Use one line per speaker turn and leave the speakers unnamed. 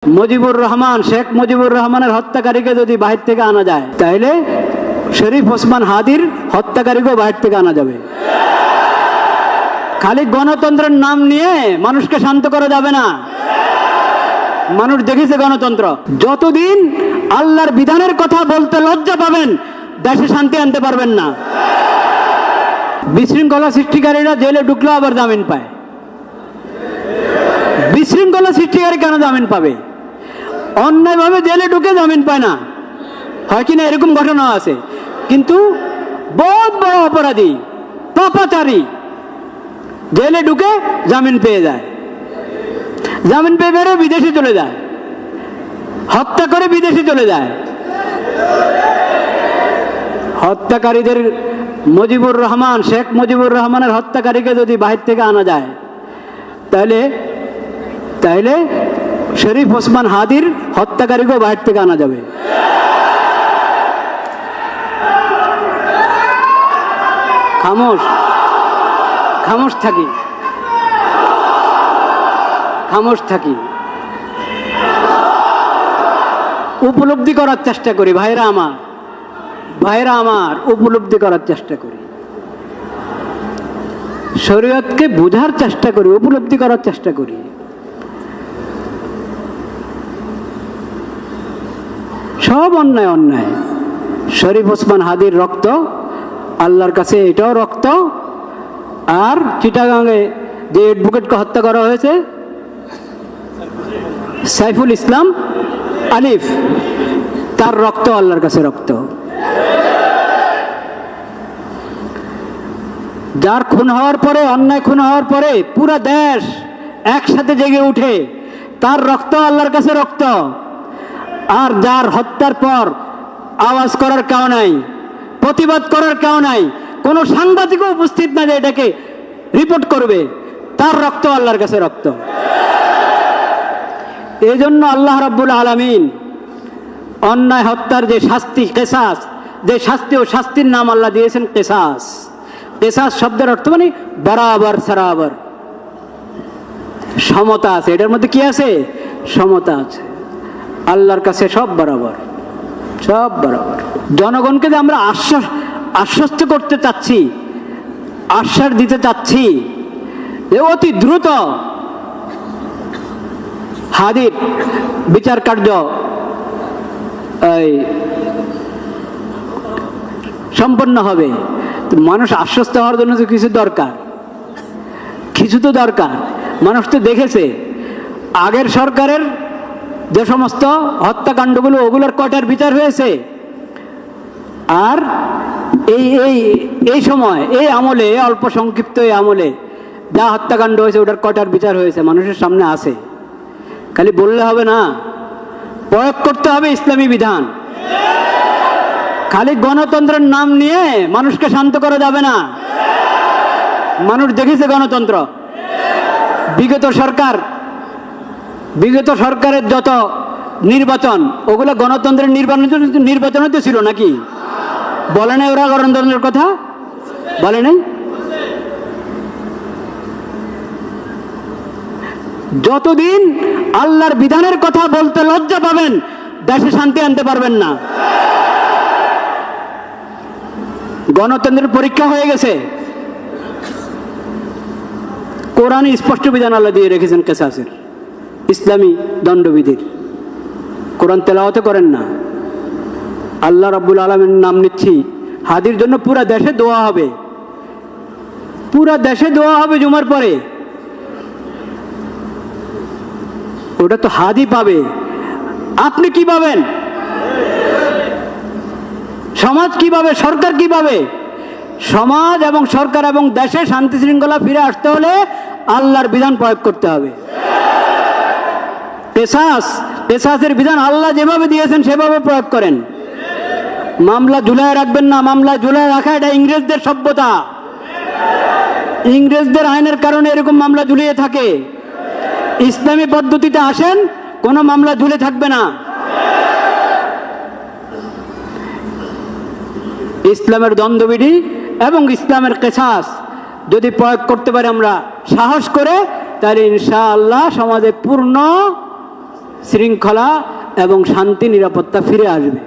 মুজিবুর রহমান, শেখ মুজিবুর রহমানের হত্যাকারীকে যদি বাহির থেকে আনা যায়, তাহলে শরীফ ওসমান হাদির হত্যাকারীকেও বাহির থেকে আনা যাবে। খালি গণতন্ত্রের নাম নিয়ে মানুষকে শান্ত করা যাবে না। মানুষ দেখেছে গণতন্ত্র। যতদিন আল্লাহর বিধানের কথা বলতে লজ্জা পাবেন, দেশে শান্তি আনতে পারবেন না। বিশৃঙ্খলা সৃষ্টিকারীরা জেলে ঢুকলেও আবার জামিন পায়। বিশৃঙ্খলা সৃষ্টিকারী কেন জামিন পাবে? অন্যায়ভাবে জেলে ঢুকে জামিন পায় না, হয় কিনা এরকম ঘটনা আছে। কিন্তু বহুত বড় অপরাধী, পাপাচারী জেলে ঢুকে জামিন পেয়ে যায়, জামিন পেয়ে বেরো বিদেশে চলে যায়, হত্যা করে বিদেশে চলে যায়। হত্যাকারীদের মুজিবুর রহমান, শেখ মুজিবুর রহমানের হত্যাকারীকে যদি বাহির থেকে আনা যায়, তাহলে শরীফ ওসমান হাদির হত্যাকারীকেও বাহির থেকে আনা যাবে। খামোশ খামোশ থাকি, খামোশ থাকি, উপলব্ধি করার চেষ্টা করি। ভাইরা আমার উপলব্ধি করার চেষ্টা করি, শরীয়তকে বোঝার চেষ্টা করি, উপলব্ধি করার চেষ্টা করি। সব অন্যায় অন্যায়। শরীফ ওসমান হাদির রক্ত আল্লাহর কাছে এটাও রক্ত, আর চিটাগাঙে যে অ্যাডভোকেটকে হত্যা করা হয়েছে সাইফুল ইসলাম আলিফ, তার রক্ত আল্লাহর কাছে রক্ত। যার খুন হওয়ার পরে, অন্যায় খুন হওয়ার পরে পুরো দেশ একসাথে জেগে উঠে, তার রক্ত আল্লাহর কাছে রক্ত। আর যার হত্যার পর আওয়াজ করার কেউ নাই, প্রতিবাদ করার কেউ নাই, কোনো সাংবাদিকও উপস্থিত না যে এটাকে রিপোর্ট করবে, তার রক্ত আল্লাহর কাছে রক্ত। এই জন্য আল্লাহ রাব্বুল আলামিন অন্যায় হত্যার যে শাস্তি, কেসাস, যে শাস্তি, ও শাস্তির নাম আল্লাহ দিয়েছেন কেসাস। কেসাস শব্দের অর্থ মানে বরাবর সরাবর, সমতা আছে এটার মধ্যে। কি আছে? সমতা আছে। আল্লাহর কাছে সব বরাবর, সব বরাবর। জনগণকে যে আমরা আশ্বস্ত করতে চাচ্ছি, আশ্বাস দিতে চাচ্ছি যে অতি দ্রুত হাদির বিচার কার্য সম্পন্ন হবে। মানুষ আশ্বস্ত হওয়ার জন্য তো কিছু দরকার, কিছু তো দরকার। মানুষ তো দেখেছে আগের সরকারের যে সমস্ত হত্যাকাণ্ডগুলো, ওগুলোর কয়টার বিচার হয়েছে। আর এই সময়, এই আমলে, অল্প সংক্ষিপ্ত এই আমলে যা হত্যাকাণ্ড হয়েছে, ওটার কয়টার বিচার হয়েছে মানুষের সামনে আছে। খালি বললে হবে না, প্রয়োগ করতে হবে ইসলামী বিধান। খালি গণতন্ত্রের নাম নিয়ে মানুষকে শান্ত করা যাবে না। মানুষ দেখেছে গণতন্ত্র। বিগত সরকারের যত নির্বাচন, ওগুলো গণতন্ত্রের নির্বাচন তো ছিল নাকি? বলে নাই ওরা গণতন্ত্রের কথা? বলে নাই? যতদিন আল্লাহর বিধানের কথা বলতে লজ্জা পাবেন, দেশে শান্তি আনতে পারবেন না। গণতন্ত্রের পরীক্ষা হয়ে গেছে। কোরআনে স্পষ্ট বিধান আল্লাহ দিয়ে রেখেছেন কেসাসের, ইসলামী দণ্ডবিধির। কোরআন তেলাওয়াত করেন না। আল্লাহ রাব্বুল আলামিনের নাম নিচ্ছি, হাদির জন্য পুরা দেশে দোয়া হবে, পুরা দেশে দোয়া হবে জুমার পরে। ওটা তো হাদি পাবে, আপনি কি পাবেন? সমাজ কি পাবে? সরকার কি পাবে? সমাজ এবং সরকার এবং দেশে শান্তি শৃঙ্খলা ফিরে আসতে হলে আল্লাহর বিধান প্রয়োগ করতে হবে। কেসাসের বিধান আল্লাহ যেভাবে দিয়েছেন সেভাবে প্রয়োগ করেন। মামলা ঝুলায় রাখবেন না। মামলা ঝুলায় রাখা এটা ইংরেজদের সভ্যতা। ইংরেজদের আইনের কারণে এরকম মামলা ঝুলিয়ে থাকে। ইসলামী পদ্ধতিতে আসেন, কোনো মামলা ঝুলে থাকবে না। ইসলামের দ্বন্দ্ববিধি এবং ইসলামের কেসাস যদি প্রয়োগ করতে পারি আমরা সাহস করে, তাহলে ইনশাআল্লাহ সমাজে পূর্ণ শৃঙ্খলা এবং শান্তি নিরাপত্তা ফিরে আসবে।